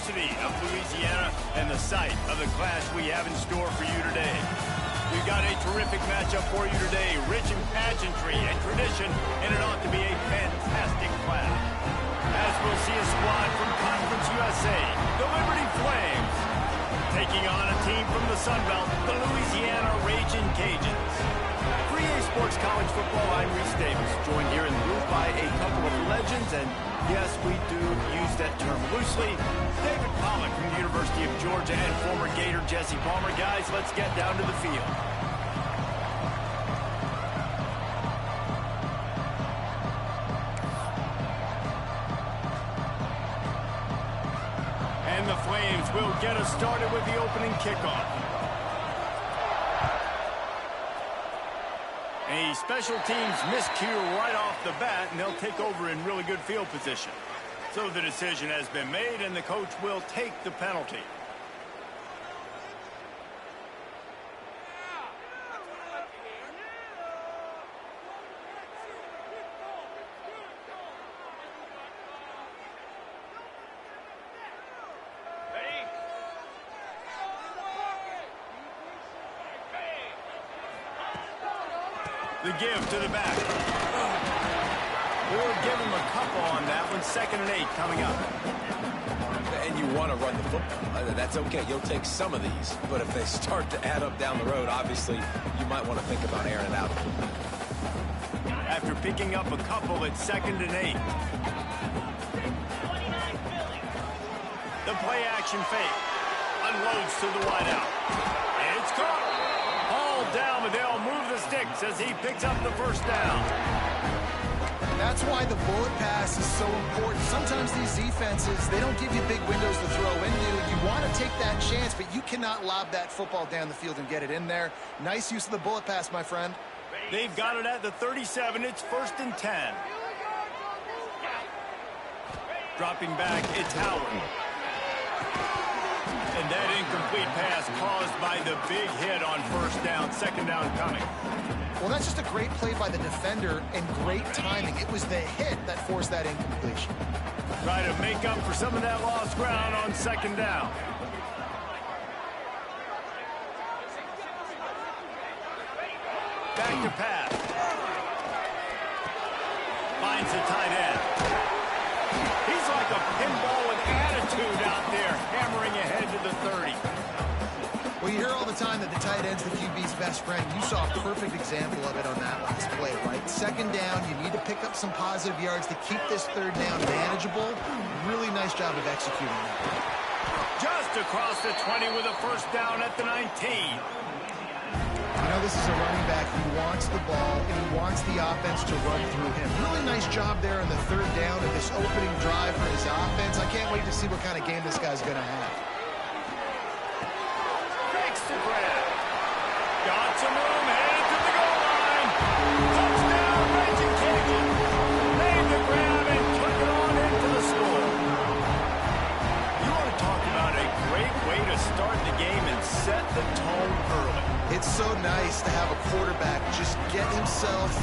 University of Louisiana and the site of the clash we have in store for you today. We've got a terrific matchup for you today, rich in pageantry and tradition, and it ought to be a fantastic clash. As we'll see a squad from Conference USA, the Liberty Flames, taking on a team from the Sun Belt, the Louisiana Ragin' Cajuns. For EA Sports College Football, I'm Reese Davis, joined here in the booth by a couple of legends, and yes, we do use that term loosely. David Pollock from the University of Georgia and former Gator Jesse Palmer. Guys, let's get down to the field. And the Flames will get us started with the opening kickoff. A special teams miscue right off the bat, and they'll take over in really good field position. So the decision has been made, and the coach will take the penalty. The give to the back. We'll give him a couple on that one. 2nd and 8 coming up. And you want to run the football. That's okay. You'll take some of these. But if they start to add up down the road, obviously, you might want to think about airing it out. After picking up a couple at 2nd and 8. The play action fake. Unloads to the wideout. It's caught. Down, but they'll move the sticks as he picks up the first down. That's why the bullet pass is so important. Sometimes these defenses, they don't give you big windows to throw into. You want to take that chance, but you cannot lob that football down the field and get it in there. Nice use of the bullet pass, my friend. They've got it at the 37. It's 1st and 10. Dropping back, it's Howard. And that incomplete pass caused by the big hit on 1st down. 2nd down coming. Well, that's just a great play by the defender and great timing. It was the hit that forced that incompletion. Try to make up for some of that lost ground on 2nd down. Back to pass. Finds the tight end. He's like a pinball with attitude out there, hammering ahead to the 30. Well, you hear all the time that the tight end's the QB's best friend. You saw a perfect example of it on that last play, right? 2nd down, you need to pick up some positive yards to keep this 3rd down manageable. Really nice job of executing that. Just across the 20 with a 1st down at the 19. You know, this is a running back who wants the ball and he wants the offense to run through him. Really nice job there on the 3rd down of this opening drive for his offense. I can't wait to see what kind of game this guy's going to have. Breaks the grab. Got some room, headed to the goal line. Touchdown, Ragin' Cajun. Made the grab and took it on into the score. You want to talk about a great way to start the game and set the tone early. It's so nice to have a quarterback just get himself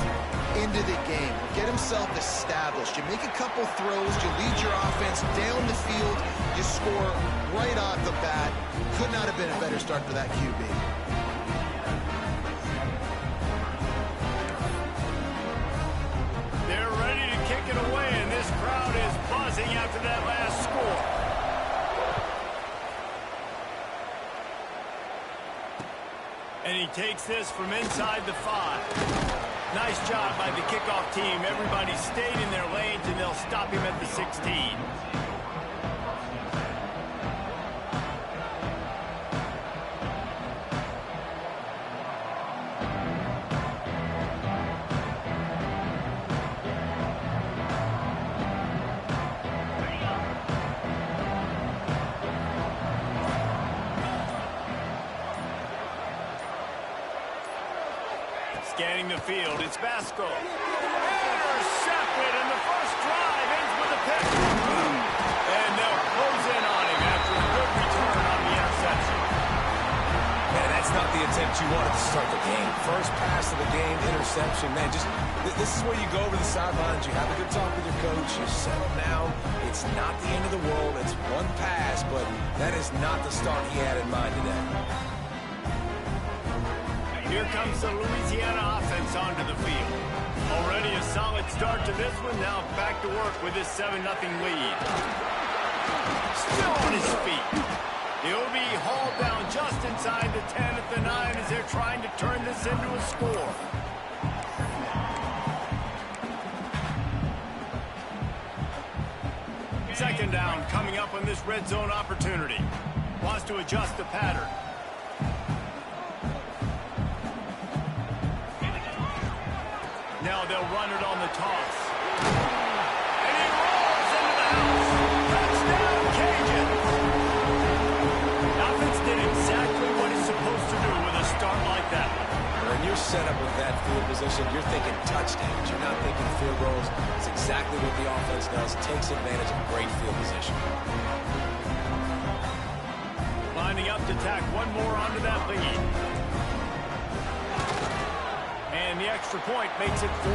into the game, get himself established. You make a couple throws, you lead your offense down the field, you score right off the bat. Could not have been a better start for that QB. They're ready to kick it away, and this crowd is buzzing after that last score. And he takes this from inside the 5. Nice job by the kickoff team. Everybody stayed in their lanes, and they'll stop him at the 16. Scanning the field, it's Vasco. Intercepted, and the first drive ends with a pick. And they'll close in on him after a good return on the interception. Yeah, that's That's not the attempt you wanted to start the game. First pass of the game, interception. Man, this is where you go over the sidelines. You have a good talk with your coach. You settle down. It's not the end of the world. It's one pass, but that is not the start he had in mind today. Here comes the Louisiana offense onto the field. Already a solid start to this one. Now back to work with this 7-0 lead. Still on his feet. He'll be hauled down just inside the 10 at the 9 as they're trying to turn this into a score. Second down coming up on this red zone opportunity. Wants to adjust the pattern. Now they'll run it on the toss. And he rolls into the house. Touchdown, Cajuns! Offense did exactly what he's supposed to do with a start like that. When you're set up with that field position, you're thinking touchdowns. You're not thinking field goals. It's exactly what the offense does. Takes advantage of great field position. Lining up to tack one more onto that lead. And the extra point makes it 14-0.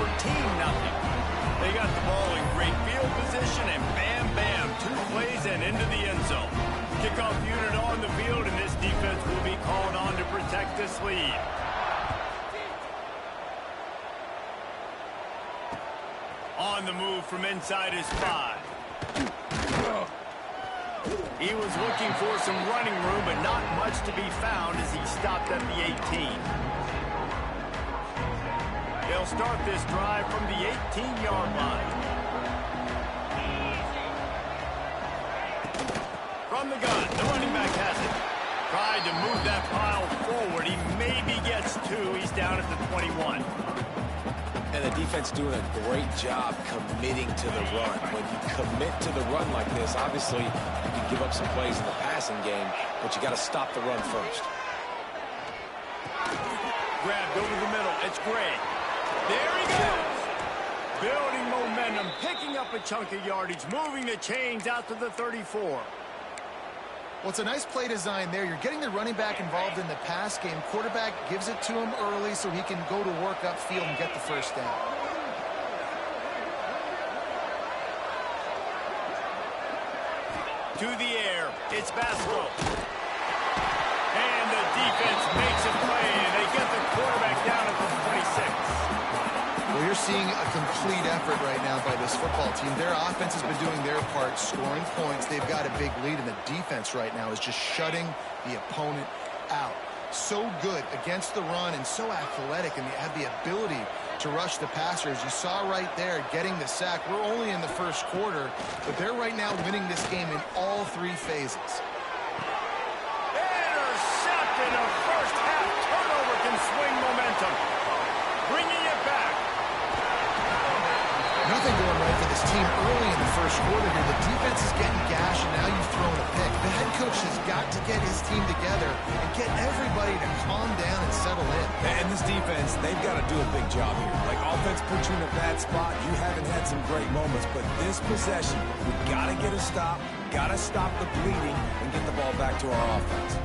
They got the ball in great field position, and bam, bam, 2 plays and into the end zone. Kickoff unit on the field, and this defense will be called on to protect this lead. On the move from inside his 5. He was looking for some running room, but not much to be found as he stopped at the 18. They'll start this drive from the 18-yard line. From the gun, the running back has it. Tried to move that pile forward. He maybe gets 2. He's down at the 21. And the defense doing a great job committing to the run. When you commit to the run like this, obviously you can give up some plays in the passing game, but you got to stop the run first. Grabbed over the middle. It's Gray. There he goes. Building momentum, picking up a chunk of yardage, moving the chains out to the 34. Well, it's a nice play design there. You're getting the running back involved in the pass game. Quarterback gives it to him early so he can go to work upfield and get the first down. To the air, it's Basco. And the defense makes a play, and they get the quarterback down at the 26. Well, you're seeing a complete effort right now by this football team. Their offense has been doing their part, scoring points. They've got a big lead, and the defense right now is just shutting the opponent out. So good against the run and so athletic, and they have the ability to rush the passer. As you saw right there, getting the sack. We're only in the first quarter, but they're right now winning this game in all 3 phases. Intercepted. A first-half turnover can swing momentum. Bringing it back. Nothing going right for this team early in the first quarter here. The defense is getting gashed, and now you've thrown a pick. The head coach has got to get his team together and get everybody to calm down and settle in. And this defense, they've got to do a big job here. Like, offense put you in a bad spot. You haven't had some great moments, but this possession, we got to get a stop, got to stop the bleeding, and get the ball back to our offense.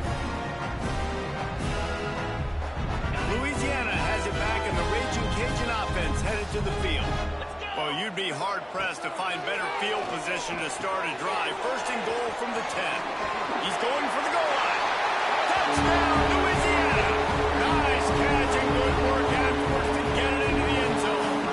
Louisiana has it back, and the Raging Cajun offense headed to the field. Well, you'd be hard-pressed to find better field position to start a drive. First and goal from the 10. He's going for the goal line. Touchdown, Louisiana! Nice catch and good work afterwards to get it into the end zone.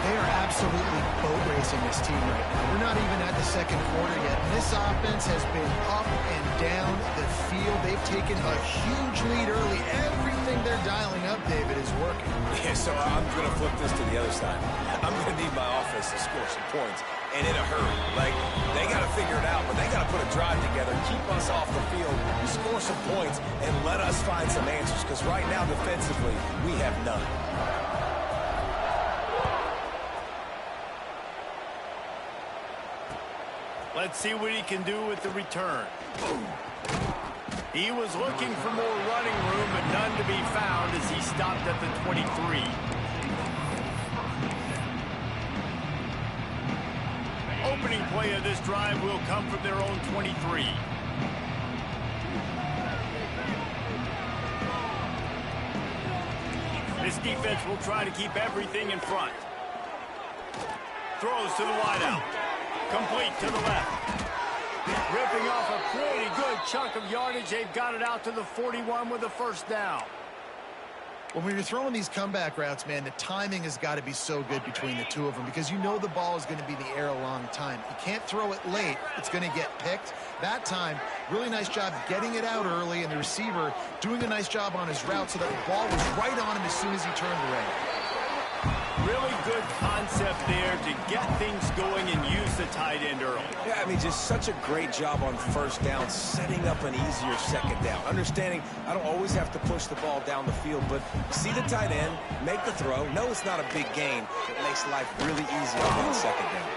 They are absolutely boat racing this team right now. We're not even at the second quarter yet. This offense has been up and down the field. They've taken a huge lead early. Everything they're dialing up, David, is working. Yeah, so I'm going to flip this to the other side. I'm going to need my offense to score some points, and in a hurry. Like, they got to figure it out, but they got to put a drive together, keep us off the field, score some points, and let us find some answers, because right now, defensively, we have none. Let's see what he can do with the return. He was looking for more running room, but none to be found as he stopped at the 23. Opening play of this drive will come from their own 23. This defense will try to keep everything in front. Throws to the wideout. Complete to the left. Ripping off a pretty good chunk of yardage. They've got it out to the 41 with a first down. When you're throwing these comeback routes, man, the timing has got to be so good between the two of them because you know the ball is going to be in the air a long time. You can't throw it late. It's going to get picked. That time, really nice job getting it out early, and the receiver doing a nice job on his route so that the ball was right on him as soon as he turned around. Really good concept there to get things going and use the tight end early. Yeah, I mean, just such a great job on first down, setting up an easier second down. Understanding I don't always have to push the ball down the field, but see the tight end, make the throw. No, it's not a big gain. It makes life really easy on that second down.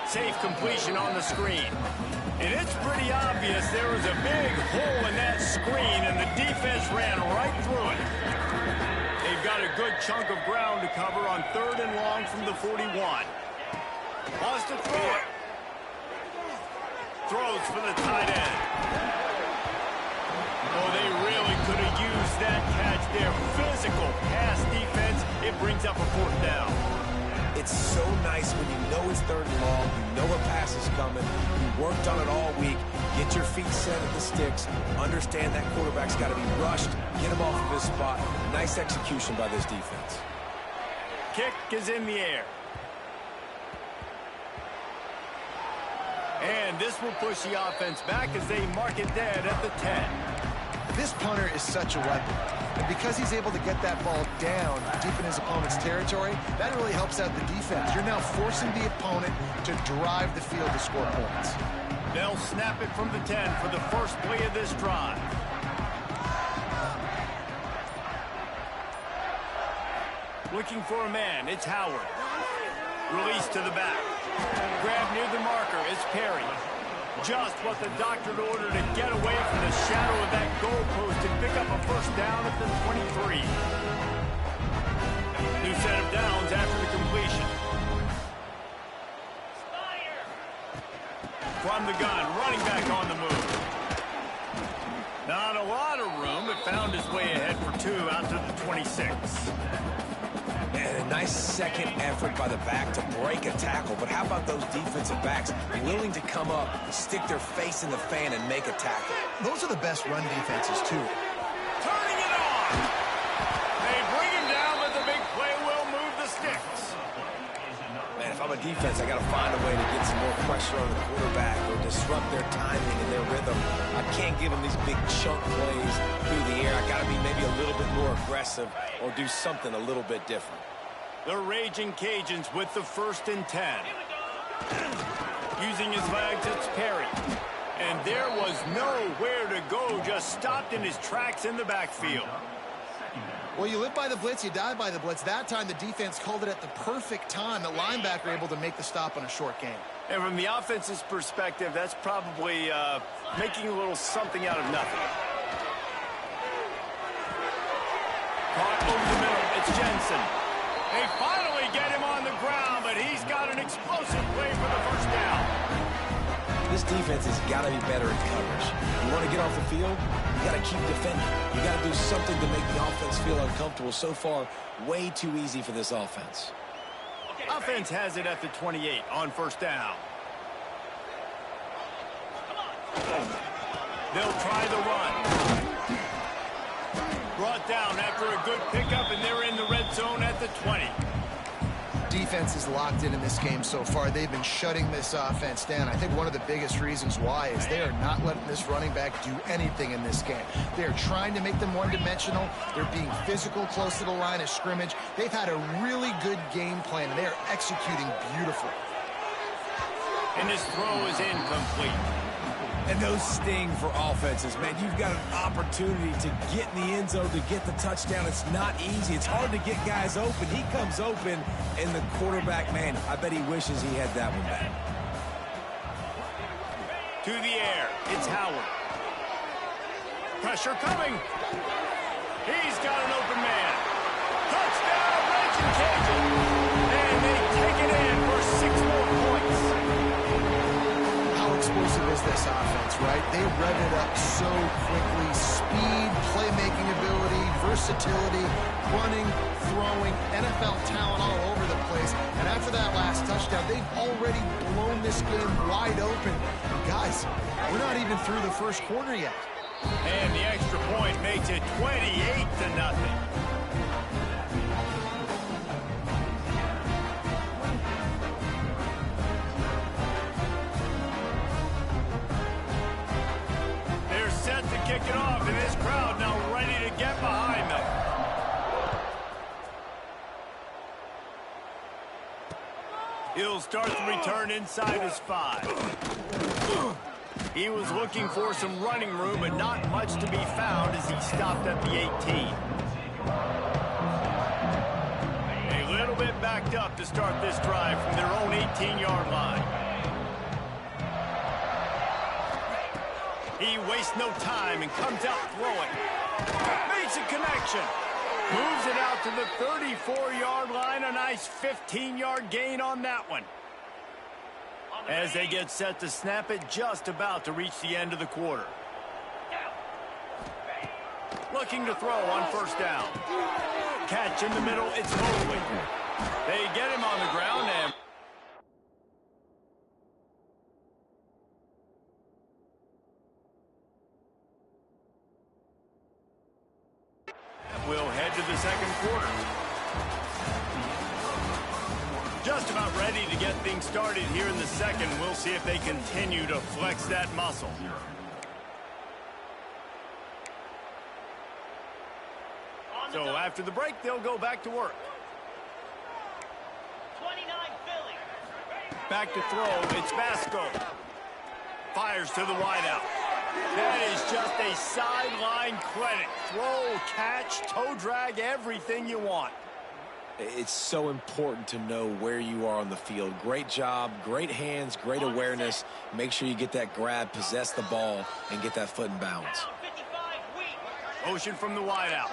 Safe completion on the screen. And it's pretty obvious there was a big hole in that screen, and the defense ran right through it. They've got a good chunk of ground to cover on 3rd and long from the 41. Wants to throw it. Throws for the tight end. Oh, they really could have used that catch there. Physical pass defense. It brings up a 4th down. It's so nice when you know it's 3rd and long, you know a pass is coming, you worked on it all week, get your feet set at the sticks, understand that quarterback's got to be rushed, get him off of his spot. Nice execution by this defense. Kick is in the air. And this will push the offense back as they mark it dead at the 10. This punter is such a weapon. And because he's able to get that ball down deep in his opponent's territory, that really helps out the defense. You're now forcing the opponent to drive the field to score points. They'll snap it from the 10 for the first play of this drive. Looking for a man, it's Howard. Release to the back. Grab near the marker, it's Perry. Just what the doctor ordered to get away from the shadow of that goalpost and pick up a first down at the 23. New set of downs after the completion. From the gun, running back on the move. Not a lot of room, but found his way ahead for 2 out to the 26. And a nice second effort by the back to break a tackle. But how about those defensive backs willing to come up, stick their face in the fan, and make a tackle? Those are the best run defenses, too. Turning it on! They bring him down, but the big play will move the sticks. Man, if I'm a defense, I got to find a way to get some more pressure on the quarterback or disrupt their timing and their rhythm. I can't give them these big chunk plays through the air. I got to be maybe a little bit more aggressive or do something a little bit different. The Raging Cajuns with the 1st and 10. Using his legs, it's Perry. And there was nowhere to go, just stopped in his tracks in the backfield. Well, you live by the blitz, you die by the blitz. That time, the defense called it at the perfect time. The linebacker able to make the stop on a short gain. And from the offense's perspective, that's probably making a little something out of nothing. Caught over the middle, it's Jensen. They finally get him on the ground, but he's got an explosive play for the first down. This defense has got to be better in coverage. You want to get off the field, you got to keep defending. You got to do something to make the offense feel uncomfortable. So far, way too easy for this offense. Offense has it at the 28 on first down. They'll try the run. Brought down after a good pickup, and they're in the red zone at the 20. Defense is locked in this game so far. They've been shutting this offense down. I think one of the biggest reasons why is they are not letting this running back do anything in this game. They're trying to make them one-dimensional. They're being physical close to the line of scrimmage. They've had a really good game plan, and they are executing beautifully. And his throw is incomplete. And those sting for offenses, man. You've got an opportunity to get in the end zone, to get the touchdown. It's not easy. It's hard to get guys open. He comes open, and the quarterback, man, I bet he wishes he had that one back. To the air, it's Howard. Pressure coming. He's got an open man. Touchdown, Raging Cajun. And they take it in for 6 more points. How explosive is this offense, right? They rev it up so quickly. Speed, playmaking ability, versatility, running, throwing, NFL talent all over the place. And after that last touchdown, they've already blown this game wide open. Guys, we're not even through the first quarter yet. And the extra point makes it 28-0. They're set to kick it off, and this crowd now ready to get behind them. He'll start the return inside his 5. He was looking for some running room, but not much to be found as he stopped at the 18. A little bit backed up to start this drive from their own 18-yard line. He wastes no time and comes out throwing. Makes a connection. Moves it out to the 34-yard line. A nice 15-yard gain on that one. As they get set to snap it, just about to reach the end of the quarter. Looking to throw on first down. Catch in the middle, it's Mobley. They get him on the ground and we'll head to the second quarter. Just about ready to get things started here in the second. We'll see if they continue to flex that muscle. So after the break, they'll go back to work. 29 Philly. Back to throw, it's Vasco. Fires to the wideout. That is just a sideline credit. Throw, catch, toe drag, everything you want. It's so important to know where you are on the field. Great job, great hands, great awareness. Make sure you get that grab, possess the ball, and get that foot in bounds. Motion from the wideout.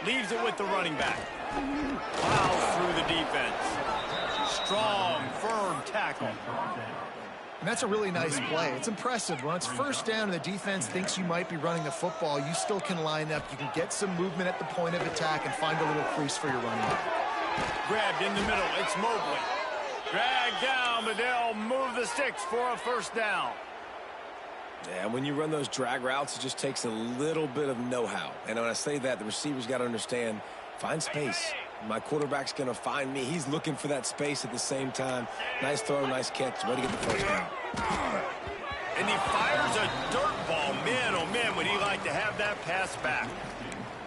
Leaves it with the running back. Plows through the defense. Strong, firm tackle. And that's a really nice play. It's impressive. When it's first down and the defense thinks you might be running the football, you still can line up. You can get some movement at the point of attack and find a little crease for your running back. Grabbed in the middle. It's Mobley. Dragged down, but they'll move the sticks for a first down. Yeah, when you run those drag routes, it just takes a little bit of know-how. And when I say that, the receiver's got to understand, find space. My quarterback's going to find me. He's looking for that space at the same time. Nice throw, nice catch. Way to get the first down. And he fires a dirt ball. Man, oh man, would he like to have that pass back.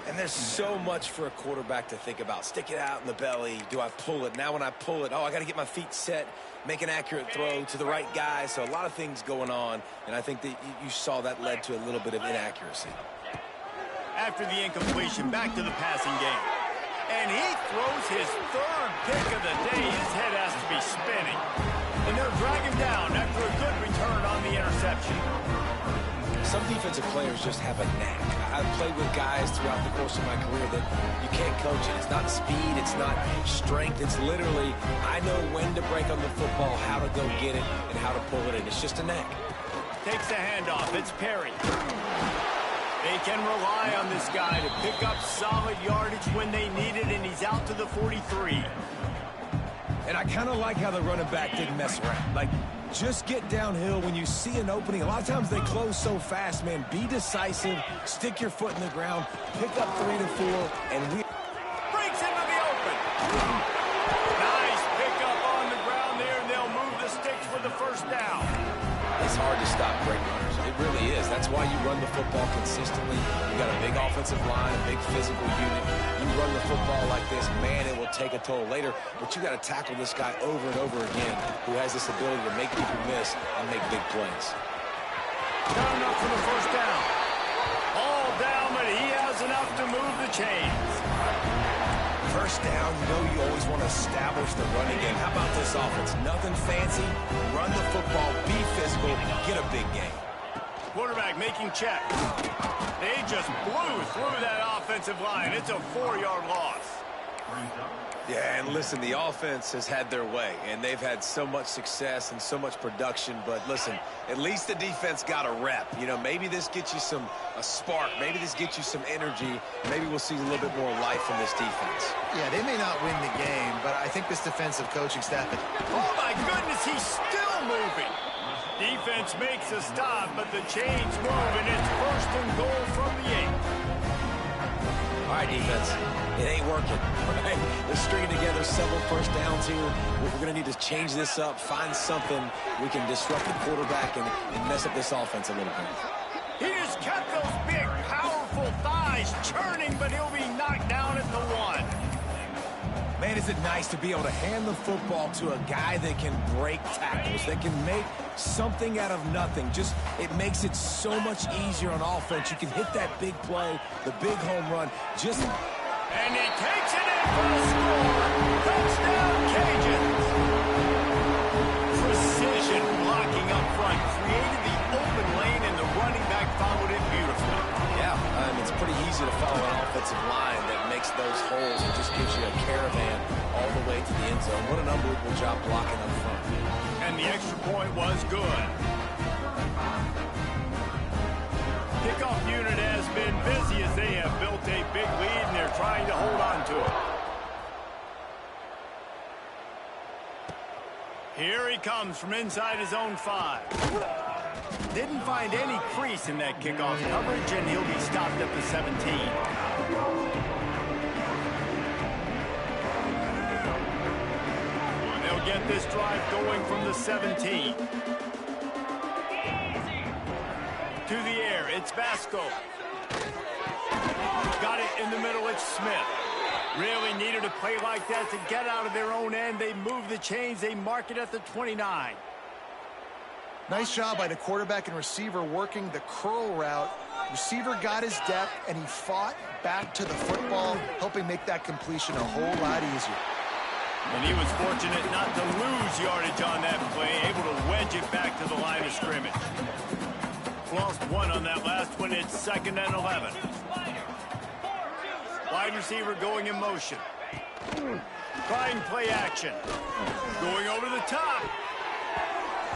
And there's so much for a quarterback to think about. Stick it out in the belly. Do I pull it? Now when I pull it, oh, I got to get my feet set, make an accurate throw to the right guy. So a lot of things going on. And I think that you saw that led to a little bit of inaccuracy. After the incompletion, back to the passing game. And he throws his third pick of the day. His head has to be spinning. And they'll drag him down after a good return on the interception. Some defensive players just have a knack. I've played with guys throughout the course of my career that you can't coach it. It's not speed. It's not strength. It's literally, I know when to break on the football, how to go get it, and how to pull it in. It's just a knack. Takes the handoff. It's Perry. They can rely on this guy to pick up solid yardage when they need it, and he's out to the 43. And I kind of like how the running back didn't mess around. Like, just get downhill when you see an opening. A lot of times they close so fast, man. Be decisive, stick your foot in the ground, pick up 3 to 4, and we... Breaks into the open. Nice pickup on the ground there, and they'll move the sticks for the first down. It's hard to stop great runners. It really is. That's why you run the football consistently. You got a big offensive line, a big physical unit. You run the football like this, man, it will take a toll later. But you got to tackle this guy over and over again who has this ability to make people miss and make big plays. Not enough for the first down. All down, but he has enough to move the chains. First down, you know you always want to establish the running game. How about this offense? Nothing fancy. Run the football, be physical, get a big game. Quarterback making check. They just blew through that offensive line. It's a 4-yard loss. Yeah, and listen, the offense has had their way, and they've had so much success and so much production. But listen, at least the defense got a rep. You know, maybe this gets you a spark. Maybe this gets you some energy. Maybe we'll see a little bit more life from this defense. Yeah, they may not win the game, but I think this defensive coaching staff... Oh, my goodness, he's still moving. Defense makes a stop, but the chains move, and it's first and goal from the 8. All right, defense. It ain't working, right? They're stringing together several first downs here. We're going to need to change this up, find something we can disrupt the quarterback and mess up this offense a little bit. He just kept those big, powerful thighs churning, but he'll be knocked down at the 1. Man, is it nice to be able to hand the football to a guy that can break tackles, that can make something out of nothing. Just, it makes it so much easier on offense. You can hit that big play, the big home run. And he takes it in for a score. Touchdown, Cajuns. Precision blocking up front created the open lane, and the running back followed it beautifully. Yeah, it's pretty easy to follow an offensive line that makes those holes and just gives you a caravan all the way to the end zone. What an unbelievable job blocking up front. And the extra point was good. Kickoff unit has been busy as they have built a big lead, and they're trying to hold on to it. Here he comes from inside his own 5. Didn't find any crease in that kickoff coverage, and he'll be stopped at the 17. They'll get this drive going from the 17. To the air, it's Vasco. Got it in the middle, it's Smith. Really needed a play like that to get out of their own end. They move the chains, they mark it at the 29. Nice job by the quarterback and receiver working the curl route. Receiver got his depth, and he fought back to the football, helping make that completion a whole lot easier. And he was fortunate not to lose yardage on that play, able to wedge it back to the line of scrimmage. Lost 1 on that last one. It's 2nd and 11. Wide receiver going in motion. Trying play action. Going over the top.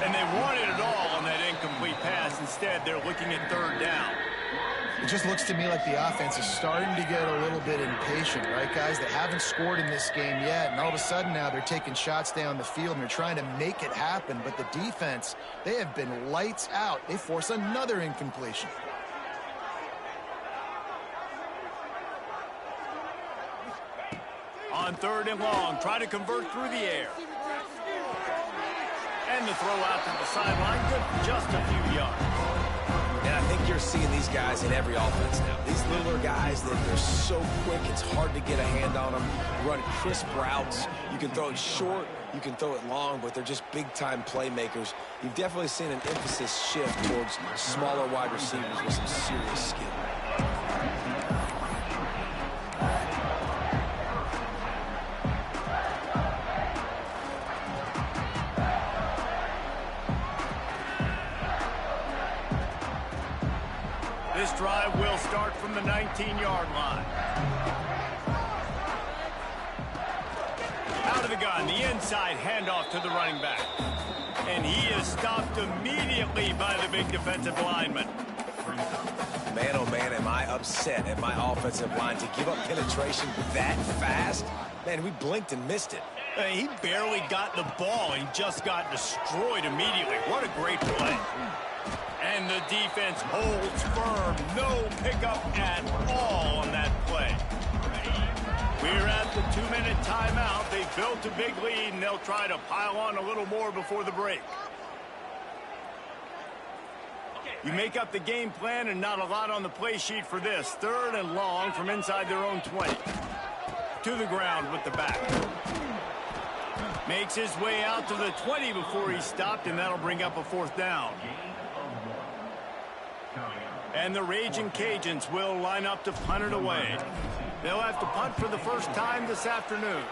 And they wanted it all on that incomplete pass. Instead, they're looking at 3rd down. It just looks to me like the offense is starting to get a little bit impatient, right, guys? They haven't scored in this game yet, and all of a sudden now they're taking shots down the field, and they're trying to make it happen. But the defense, they have been lights out. They force another incompletion. On 3rd and long, try to convert through the air. And the throw out to the sideline, good for just a few yards. And I think you're seeing these guys in every offense now. These littler guys, they're so quick, it's hard to get a hand on them. Run crisp routes. You can throw it short, you can throw it long, but they're just big-time playmakers. You've definitely seen an emphasis shift towards smaller wide receivers with some serious skill. This drive will start from the 19-yard line. Out of the gun, the inside handoff to the running back. And he is stopped immediately by the big defensive lineman. Man, oh man, am I upset at my offensive line to give up penetration that fast? Man, we blinked and missed it. He barely got the ball. He just got destroyed immediately. What a great play. And the defense holds firm. No pickup at all on that play. We're at the 2-minute timeout. They built a big lead, and they'll try to pile on a little more before the break. You make up the game plan, and not a lot on the play sheet for this. 3rd and long from inside their own 20. To the ground with the back. Makes his way out to the 20 before he's stopped, and that'll bring up a 4th down. And the Raging Cajuns will line up to punt it away. They'll have to punt for the first time this afternoon.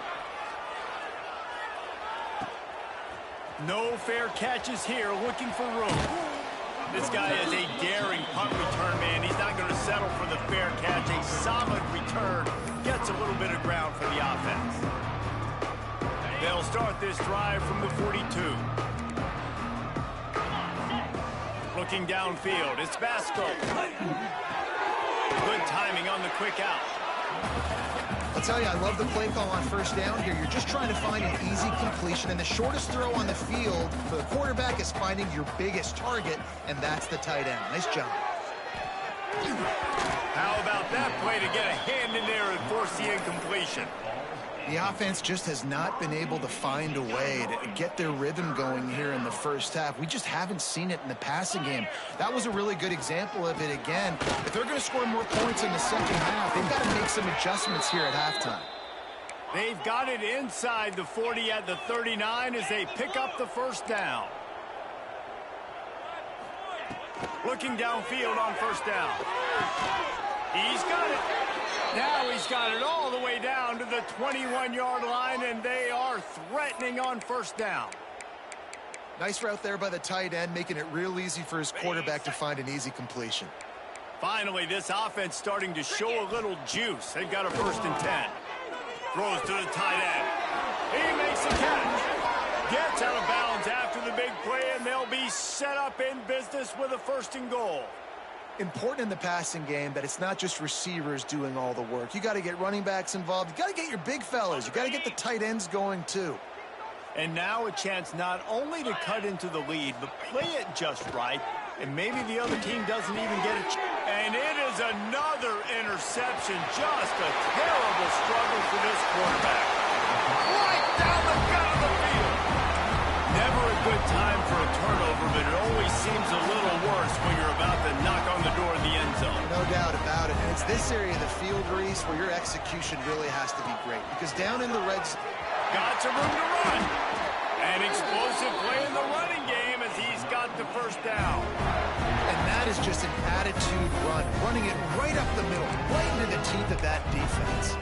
No fair catches here, looking for room. This guy is a daring punt return man. He's not going to settle for the fair catch. A solid return gets a little bit of ground for the offense. They'll start this drive from the 42. Looking downfield, it's Vasco. Good timing on the quick out. I'll tell you, I love the play call on first down here. You're just trying to find an easy completion, and the shortest throw on the field for the quarterback is finding your biggest target, and that's the tight end. Nice job. How about that play to get a hand in there and force the incompletion? The offense just has not been able to find a way to get their rhythm going here in the first half. We just haven't seen it in the passing game. That was a really good example of it again. If they're going to score more points in the second half, they've got to make some adjustments here at halftime. They've got it inside the 40 at the 39 as they pick up the first down. Looking downfield on first down. He's got it. Now he's got it all the way down to the 21-yard line, and they are threatening on first down. Nice route there by the tight end, making it real easy for his quarterback to find an easy completion. Finally, this offense starting to show a little juice. They've got a 1st and 10. Throws to the tight end. He makes the catch. Gets out of bounds after the big play, and they'll be set up in business with a 1st and goal. Important in the passing game that it's not just receivers doing all the work. You got to get running backs involved. You got to get your big fellas. You got to get the tight ends going too. And now a chance not only to cut into the lead, but play it just right, and maybe the other team doesn't even get a chance. And it is another interception. Just a terrible struggle for this quarterback. Right down the gut of the field. Never a good time for a turnover, but it always seems a little worse when you're about to knock on the door of the end zone. No doubt about it. And it's this area of the field, Reese, where your execution really has to be great. Because down in the red zone, got some room to run. An explosive play in the running game as he's got the first down. And that is just an attitude run. Running it right up the middle, right into the teeth of that defense.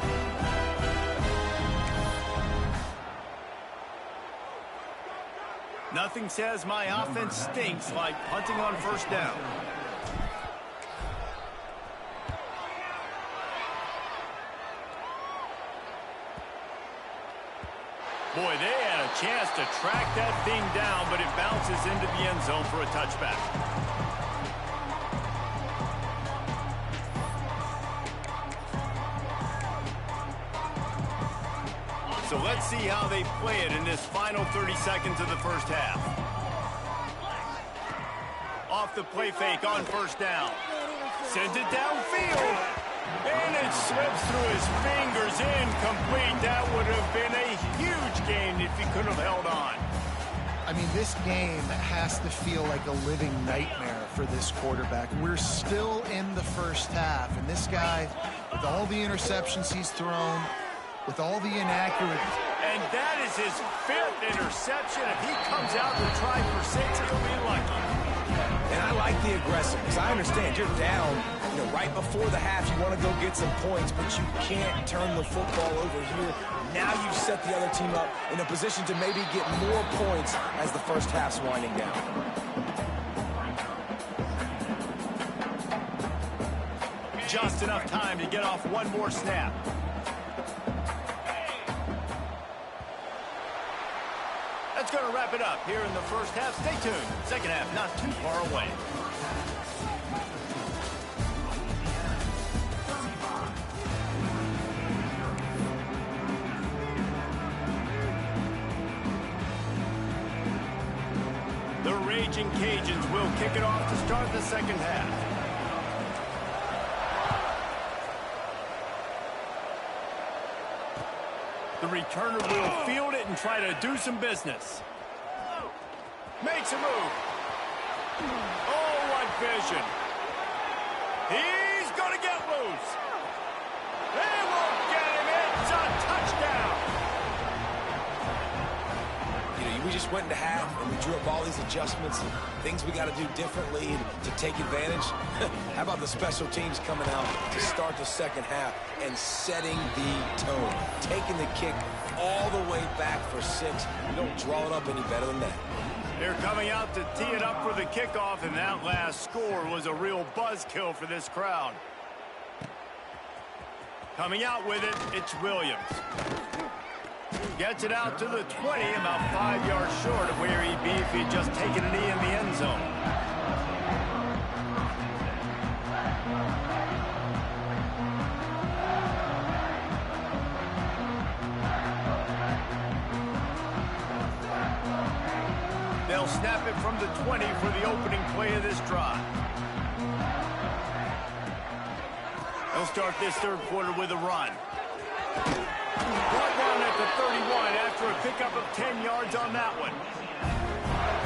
Nothing says my offense stinks like punting on first down. Boy, they had a chance to track that thing down, but it bounces into the end zone for a touchback. So let's see how they play it in this final 30 seconds of the first half. Off the play fake on first down. Sends it downfield. And it slips through his fingers, incomplete. That would have been a huge gain if he could have held on. I mean, this game has to feel like a living nightmare for this quarterback. We're still in the first half, and this guy, with all the interceptions he's thrown, with all the inaccuracies. And that is his 5th interception. If he comes out to try for 6, he'll be lucky. And I like the aggressiveness. I understand you're down, right before the half. You want to go get some points, but you can't turn the football over here. Now you've set the other team up in a position to maybe get more points as the first half's winding down. Just enough time to get off one more snap. That's going to wrap it up here in the first half. Stay tuned. Second half not too far away. The Raging Cajuns will kick it off to start the second half. The returner will field it and try to do some business. Makes a move. Oh, what vision. He's going to get loose. They won't get him. It's a touchdown. We just went into half and we drew up all these adjustments and things we got to do differently to take advantage. How about the special teams coming out to start the second half and setting the tone, taking the kick all the way back for 6. You don't draw it up any better than that. They're coming out to tee it up for the kickoff, and that last score was a real buzzkill for this crowd. Coming out with it, it's Williams. Gets it out to the 20, about 5 yards short of where he'd be if he'd just taken a knee in the end zone. They'll snap it from the 20 for the opening play of this drive. They'll start this third quarter with a run. Brought down at the 31 after a pickup of 10 yards on that one.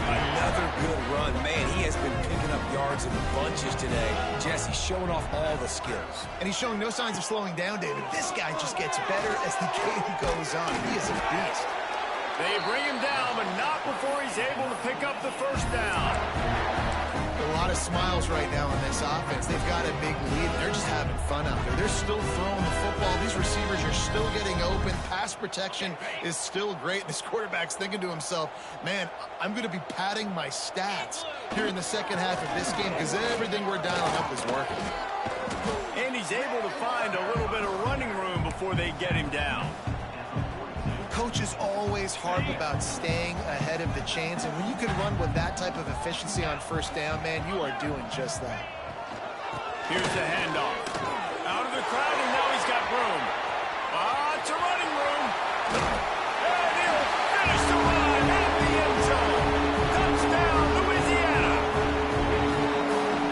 Another good run. Man, he has been picking up yards in bunches today. Jesse showing off all the skills. And he's showing no signs of slowing down, David. This guy just gets better as the game goes on. He is a beast. They bring him down, but not before he's able to pick up the first down. A lot of smiles right now in this offense. They've got a big lead. They're just having fun out there. They're still throwing the football. These receivers are still getting open. Pass protection is still great. This quarterback's thinking to himself, man, I'm going to be padding my stats here in the second half of this game because everything we're dialing up is working. And he's able to find a little bit of running room before they get him down. Coaches always harp about staying ahead of the chains, and when you can run with that type of efficiency on first down, man, you are doing just that. Here's the handoff. Out of the crowd, and now he's got room. It's a running room. And he'll finish the run in the end zone. Touchdown, Louisiana.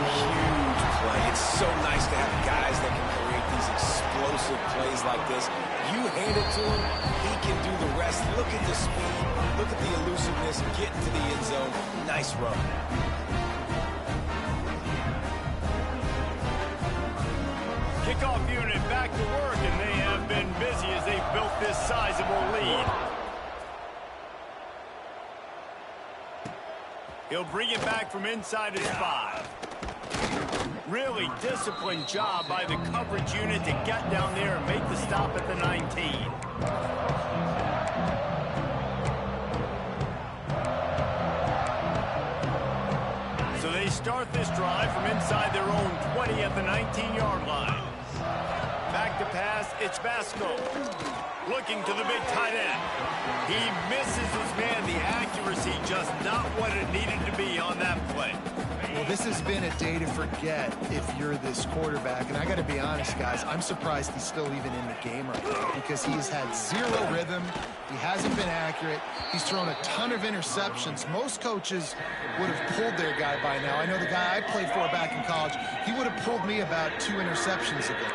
Huge play. It's so nice to have guys that can create these explosive plays like this. You hand it to him, he can do the rest. Look at the speed. Look at the elusiveness. Get into the end zone. Nice run. Kickoff unit back to work, and they have been busy as they've built this sizable lead. He'll bring it back from inside his 5. Really disciplined job by the coverage unit to get down there and make the stop at the 19. So they start this drive from inside their own 20 at the 19-yard line. Back to pass, it's Basco. Looking to the big tight end. He misses his man. The accuracy just not what it needed to be on that play. Well, this has been a day to forget if you're this quarterback. And I got to be honest, guys, I'm surprised he's still even in the game right now because he's had zero rhythm. He hasn't been accurate. He's thrown a ton of interceptions. Most coaches would have pulled their guy by now. I know the guy I played for back in college, he would have pulled me about 2 interceptions ago.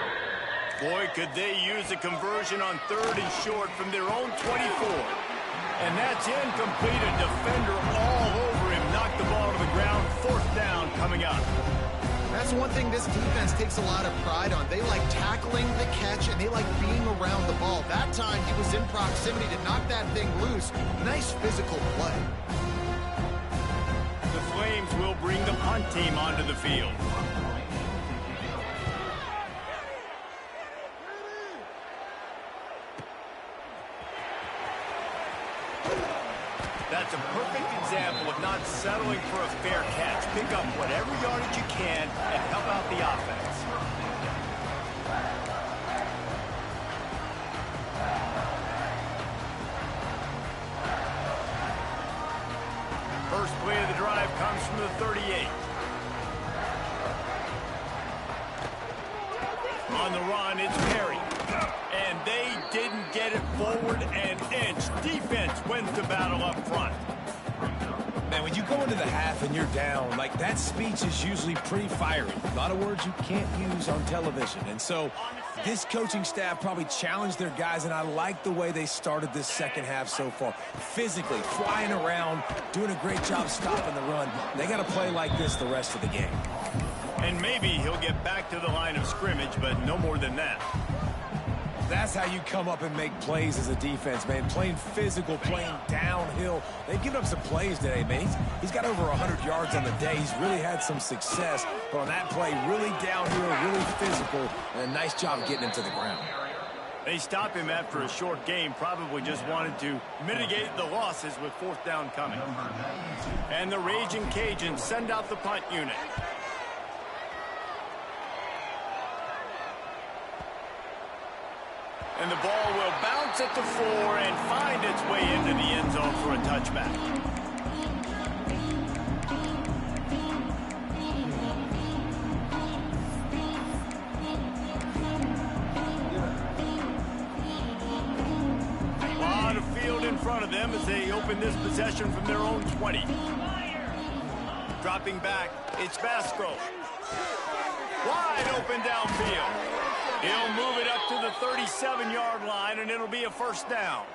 Boy, could they use a conversion on 3rd and short from their own 24. And that's incomplete. A defender all over him. Knocked the ball to the ground. 4th down coming up. That's one thing this defense takes a lot of pride on. They like tackling the catch, and they like being around the ball. That time, he was in proximity to knock that thing loose. Nice physical play. The Flames will bring the punt team onto the field. That's a perfect example of not settling for a fair catch. Pick up whatever yardage you can and help out the offense. First play of the drive comes from the 38. On the run, it's Perry. And they didn't get it forward an inch. Defense wins the battle up front. Man, when you go into the half and you're down, like that speech is usually pretty fiery. A lot of words you can't use on television. And so this coaching staff probably challenged their guys, and I like the way they started this second half so far. Physically, flying around, doing a great job stopping the run. They got to play like this the rest of the game. And maybe he'll get back to the line of scrimmage, but no more than that. That's how you come up and make plays as a defense, man. Playing physical, playing downhill. They've given up some plays today, man. He's got over 100 yards on the day. He's really had some success. But on that play, really downhill, really physical, and a nice job getting him to the ground. They stop him after a short game. Probably just wanted to mitigate the losses with 4th down coming. And the Raging Cajuns send out the punt unit. And the ball will bounce gets it to 4 and find its way into the end zone for a touchback. A lot of field in front of them as they open this possession from their own 20. Dropping back, it's Vasco. Wide open downfield. He'll move it up to the 37-yard line, and it'll be a first down.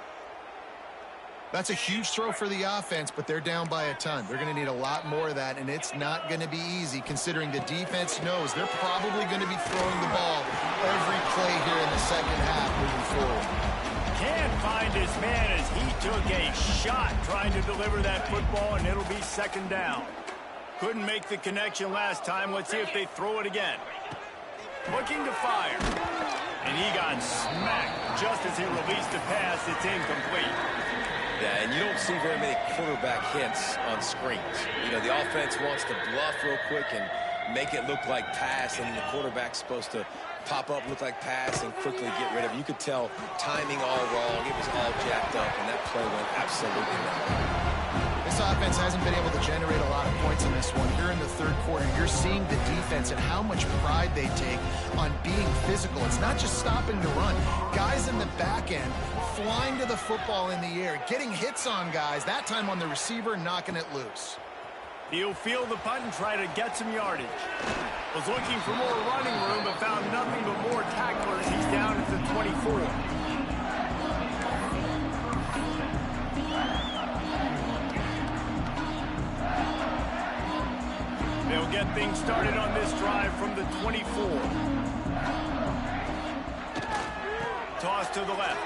That's a huge throw for the offense, but they're down by a ton. They're going to need a lot more of that, and it's not going to be easy considering the defense knows they're probably going to be throwing the ball every play here in the second half moving forward. Can't find his man as he took a shot trying to deliver that football, and it'll be second down. Couldn't make the connection last time. Let's see if they throw it again. Looking to fire. And he got smacked just as he released the pass. It's incomplete. Yeah, and you don't see very many quarterback hits on screens. You know, the offense wants to bluff real quick and make it look like pass, and the quarterback's supposed to pop up, look like pass, and quickly get rid of it. You could tell timing all wrong. It was all jacked up, and that play went absolutely wrong. This offense hasn't been able to generate a lot of points in this one. Here in the third quarter, you're seeing the defense and how much pride they take on being physical. It's not just stopping the run. Guys in the back end flying to the football in the air, getting hits on guys, that time on the receiver, knocking it loose. He'll field the punt and try to get some yardage. Was looking for more running room, but found nothing but more tacklers. He's down at the 24. They'll get things started on this drive from the 24. Toss to the left.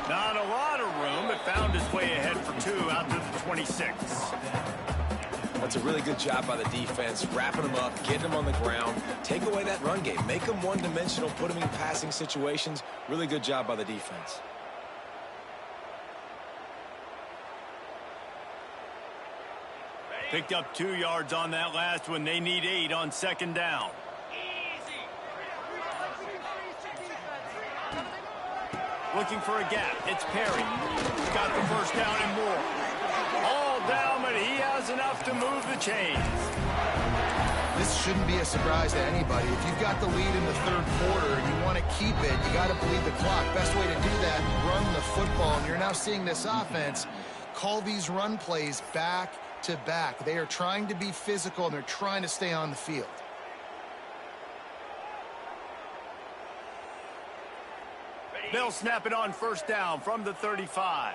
Not a lot of room, but found his way ahead for 2 out to the 26. That's a really good job by the defense, wrapping them up, getting them on the ground, take away that run game, make them one-dimensional, put them in passing situations. Really good job by the defense. Picked up 2 yards on that last one. They need 8 on second down. Looking for a gap. It's Perry. Got the first down and more. All down, but he has enough to move the chains. This shouldn't be a surprise to anybody. If you've got the lead in the third quarter and you want to keep it, you got to bleed the clock. Best way to do that, run the football. And you're now seeing this offense call these run plays back to back. They are trying to be physical, and they're trying to stay on the field. They'll snap it on first down from the 35.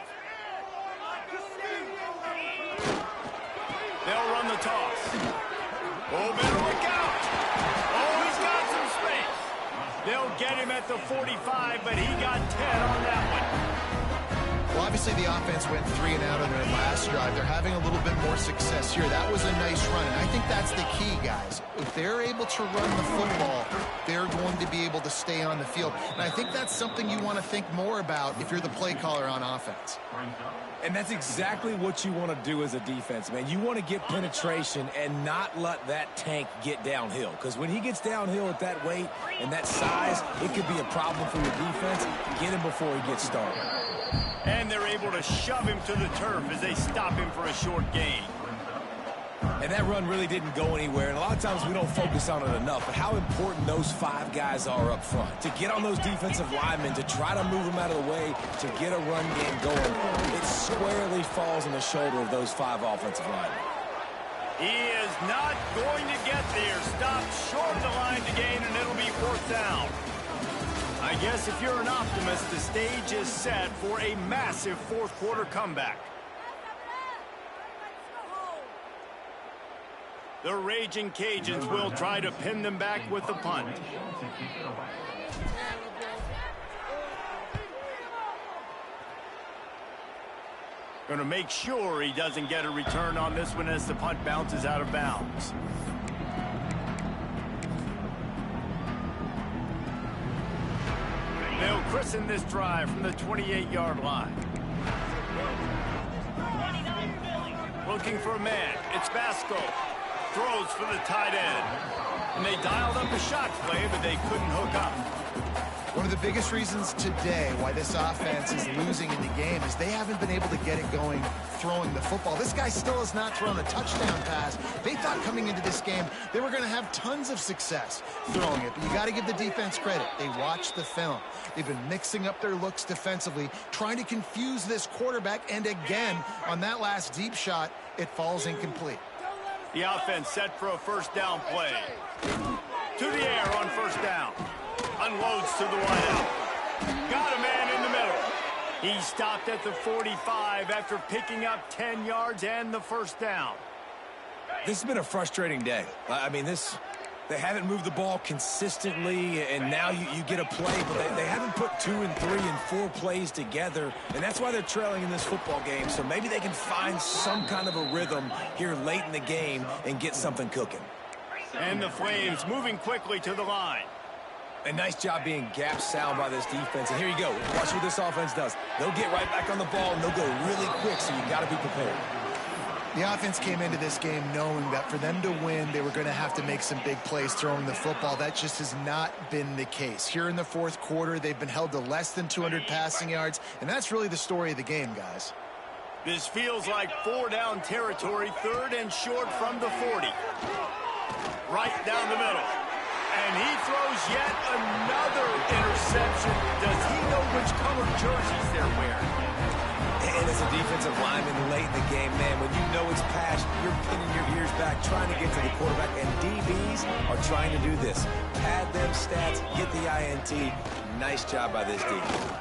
They'll run the toss. Oh, better look out. Oh, he's got some space. They'll get him at the 45, but he got 10 on that one. Well, obviously the offense went 3 and out on their last drive. They're having a little bit more success here. That was a nice run, and I think that's the key, guys. If they're able to run the football, they're going to be able to stay on the field. And I think that's something you want to think more about if you're the play caller on offense. And that's exactly what you want to do as a defense, man. You want to get penetration and not let that tank get downhill. Because when he gets downhill at that weight and that size, it could be a problem for your defense. Get him before he gets started. And they're able to shove him to the turf as they stop him for a short gain. And that run really didn't go anywhere. And a lot of times we don't focus on it enough. But how important those 5 guys are up front. To get on those defensive linemen, to try to move them out of the way, to get a run game going. It squarely falls on the shoulder of those 5 offensive linemen. He is not going to get there. Stopped short of the line to gain, and it'll be fourth down. I guess if you're an optimist, the stage is set for a massive fourth quarter comeback. The Raging Cajuns will try to pin them back with the punt. Going to make sure he doesn't get a return on this one as the punt bounces out of bounds. They'll christen this drive from the 28-yard line. Looking for a man. It's Vasco. Throws for the tight end. And they dialed up a shot play, but they couldn't hook up. One of the biggest reasons today why this offense is losing in the game is they haven't been able to get it going throwing the football. This guy still has not thrown a touchdown pass. They thought coming into this game they were going to have tons of success throwing it, but you got to give the defense credit. They watched the film. They've been mixing up their looks defensively, trying to confuse this quarterback, and again, on that last deep shot, it falls incomplete. The offense set for a first down play. To the air on first down. Unloads to the wideout. Got a man in the middle. He stopped at the 45 after picking up 10 yards and the first down. This has been a frustrating day. I mean, they haven't moved the ball consistently, and now you get a play, but they haven't put 2 and 3 and 4 plays together, and that's why they're trailing in this football game. So maybe they can find some kind of a rhythm here late in the game and get something cooking. And the Flames moving quickly to the line. A nice job being gap sound by this defense. And here you go. Watch what this offense does. They'll get right back on the ball, and they'll go really quick, so you got to be prepared. The offense came into this game knowing that for them to win, they were going to have to make some big plays throwing the football. That just has not been the case. Here in the fourth quarter, they've been held to less than 200 passing yards, and that's really the story of the game, guys. This feels like 4-down territory, 3rd and short from the 40. Right down the middle. And he throws yet another interception. Does he know which color jerseys they're wearing? And as a defensive lineman late in the game, man, when you know it's pass, you're pinning your ears back, trying to get to the quarterback, and DBs are trying to do this. Pad them stats, get the INT. Nice job by this defense.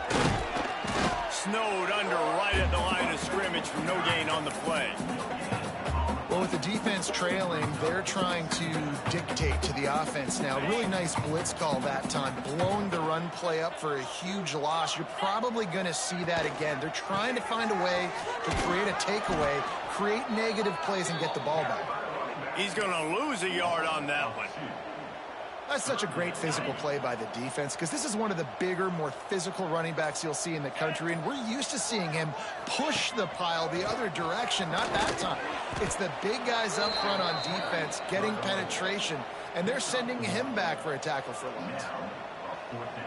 Snowed under right at the line of scrimmage for no gain on the play. Well, with the defense trailing, they're trying to dictate to the offense now. Really nice blitz call that time, blowing the run play up for a huge loss. You're probably going to see that again. They're trying to find a way to create a takeaway, create negative plays, and get the ball back. He's going to lose a yard on that one. That's such a great physical play by the defense because this is one of the bigger, more physical running backs you'll see in the country, and we're used to seeing him push the pile the other direction. Not that time. It's the big guys up front on defense getting penetration, and they're sending him back for a tackle for loss.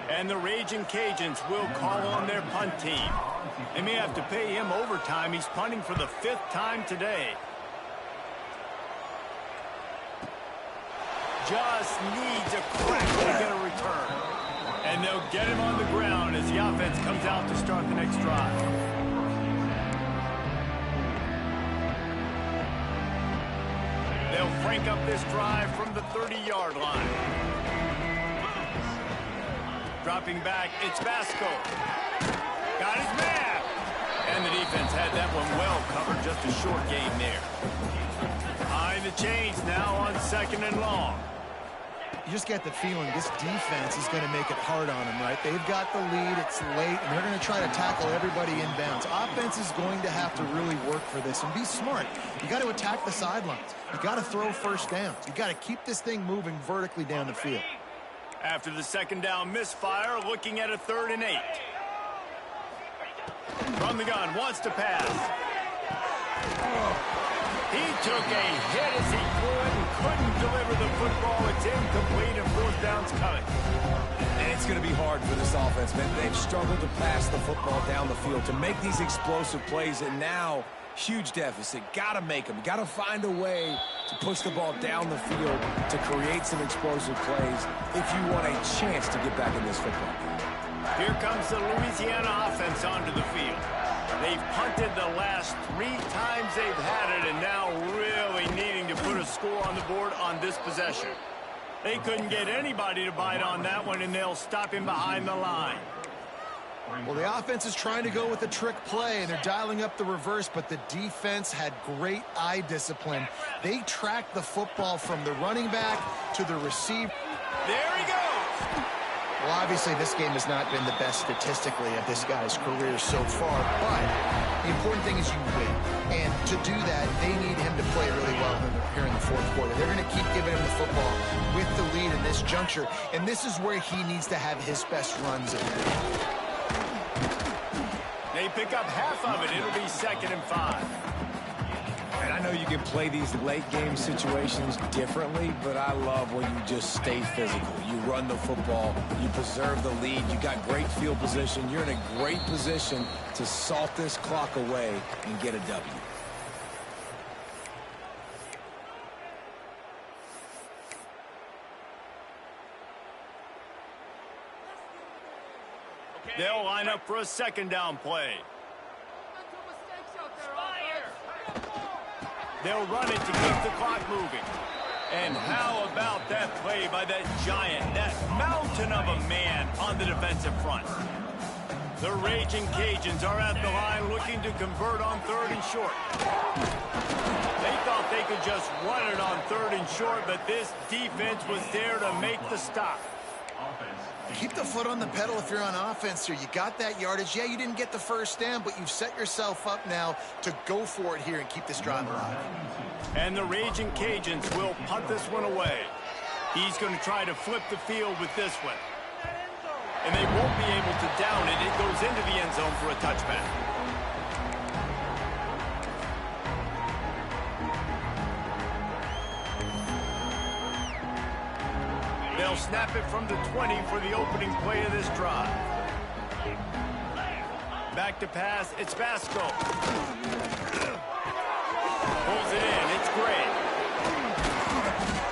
And the Raging Cajuns will call on their punt team. They may have to pay him overtime. He's punting for the 5th time today. Just needs a crack to get a return. And they'll get him on the ground as the offense comes out to start the next drive. They'll crank up this drive from the 30-yard line. Dropping back, it's Vasco. Got his man. And the defense had that one well covered, just a short gain there. Behind the chains now on 2nd and long. You just get the feeling this defense is going to make it hard on them, right? They've got the lead, it's late, and they're going to try to tackle everybody inbounds. Offense is going to have to really work for this and be smart. You got to attack the sidelines. You got to throw first downs. You got to keep this thing moving vertically down the field. After the 2nd down misfire, looking at a 3rd and 8. From the gun, wants to pass. He took a hit as he could and couldn't deliver the football. It's incomplete and 4th down's coming. And it's going to be hard for this offense, man. They've struggled to pass the football down the field, to make these explosive plays, and now huge deficit. Got to make them. Got to find a way to push the ball down the field to create some explosive plays if you want a chance to get back in this football game. Here comes the Louisiana offense onto the field. They've punted the last 3 times they've had it, and now really needing to put a score on the board on this possession. They couldn't get anybody to bite on that one, and they'll stop him behind the line. Well, the offense is trying to go with a trick play, and they're dialing up the reverse, but the defense had great eye discipline. They tracked the football from the running back to the receiver. There he goes! Well, obviously, this game has not been the best statistically of this guy's career so far, but the important thing is you win. And to do that, they need him to play really well here in the fourth quarter. They're going to keep giving him the football with the lead in this juncture, and this is where he needs to have his best runs of the game. They pick up half of it. It'll be 2nd and 5. And I know you can play these late game situations differently, but I love when you just stay physical. You run the football, you preserve the lead, you got great field position. You're in a great position to salt this clock away and get a W. They'll line up for a second down play. They'll run it to keep the clock moving. And how about that play by that giant, that mountain of a man on the defensive front? The Raging Cajuns are at the line looking to convert on 3rd and short. They thought they could just run it on 3rd and short, but this defense was there to make the stop. Keep the foot on the pedal if you're on offense here. You got that yardage. Yeah, you didn't get the first down, but you've set yourself up now to go for it here and keep this drive alive. And the Raging Cajuns will punt this one away. He's going to try to flip the field with this one. And they won't be able to down it. It goes into the end zone for a touchback. They'll snap it from the 20 for the opening play of this drive. Back to pass, it's Vasco. Pulls it in, it's Gray.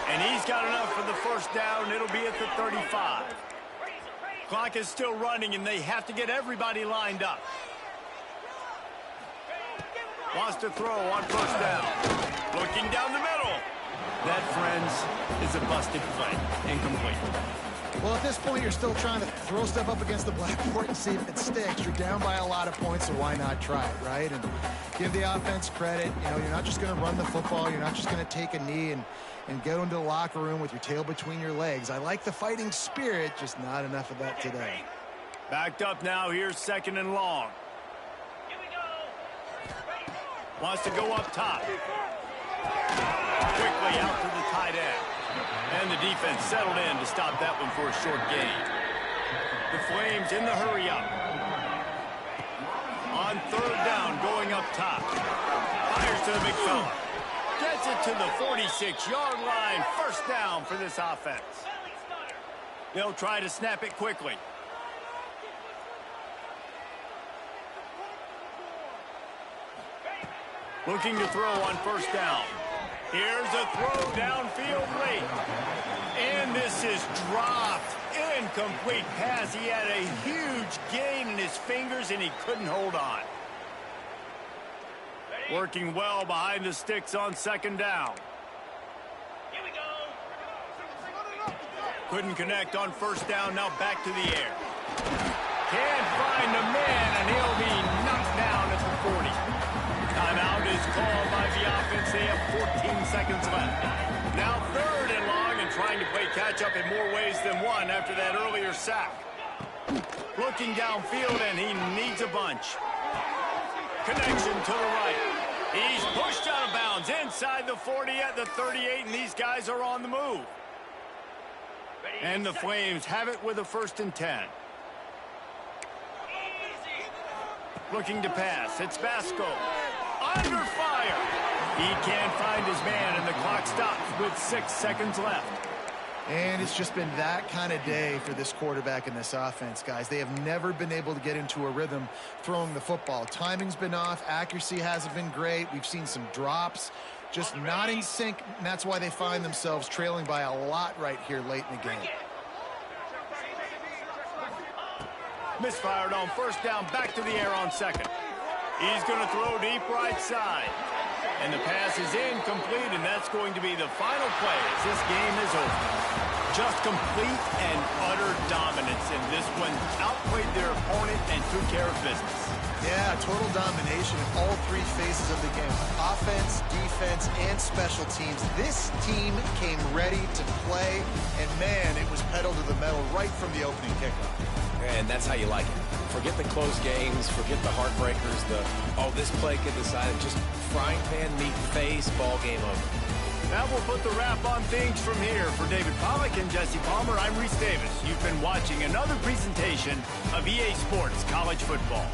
And he's got enough for the first down. It'll be at the 35. Clock is still running, and they have to get everybody lined up. Wants to throw on first down. Looking down the middle. That, friends, is a busted play. Incomplete. Well, at this point, you're still trying to throw stuff up against the blackboard and see if it sticks. You're down by a lot of points, so why not try it, right? And give the offense credit. You know, you're not just going to run the football. You're not just going to take a knee and go into the locker room with your tail between your legs. I like the fighting spirit, just not enough of that today. Backed up now. Here's 2nd and long. Wants to go up top. Quickly out to the tight end. And the defense settled in to stop that one for a short gain. The Flames in the hurry up. On 3rd down, going up top. Fires to the big fella. Gets it to the 46-yard line. First down for this offense. They'll try to snap it quickly. Looking to throw on first down. Here's a throw downfield late. And this is dropped. Incomplete pass. He had a huge gain in his fingers, and he couldn't hold on. Working well behind the sticks on 2nd down. Here we go. Couldn't connect on first down. Now back to the air. Can't find a man, and he'll be knocked down at the 40. Timeout is called by the offense. They have 14 seconds left. Now 3rd and long, and trying to play catch-up in more ways than one after that earlier sack. Looking downfield, and he needs a bunch. Connection to the right. He's pushed out of bounds inside the 40 at the 38, and these guys are on the move. And the Flames have it with a 1st and 10. Looking to pass. It's Vasco. Under fire. He can't find his man, and the clock stops with 6 seconds left. And it's just been that kind of day for this quarterback and this offense, guys. They have never been able to get into a rhythm throwing the football. Timing's been off. Accuracy hasn't been great. We've seen some drops. Just not in sync, and that's why they find themselves trailing by a lot right here late in the game. Misfired on first down, back to the air on 2nd. He's going to throw deep right side. And the pass is incomplete, and that's going to be the final play as this game is over. Just complete and utter dominance in this one. Outplayed their opponent and took care of business. Yeah, total domination in all 3 phases of the game. Offense, defense, and special teams. This team came ready to play, and man, it was pedal to the metal right from the opening kickoff. And that's how you like it. Forget the close games, forget the heartbreakers, this play could decide it. Just frying pan meet face, ball game over. That will put the wrap on things from here. For David Pollack and Jesse Palmer, I'm Reese Davis. You've been watching another presentation of EA Sports College Football.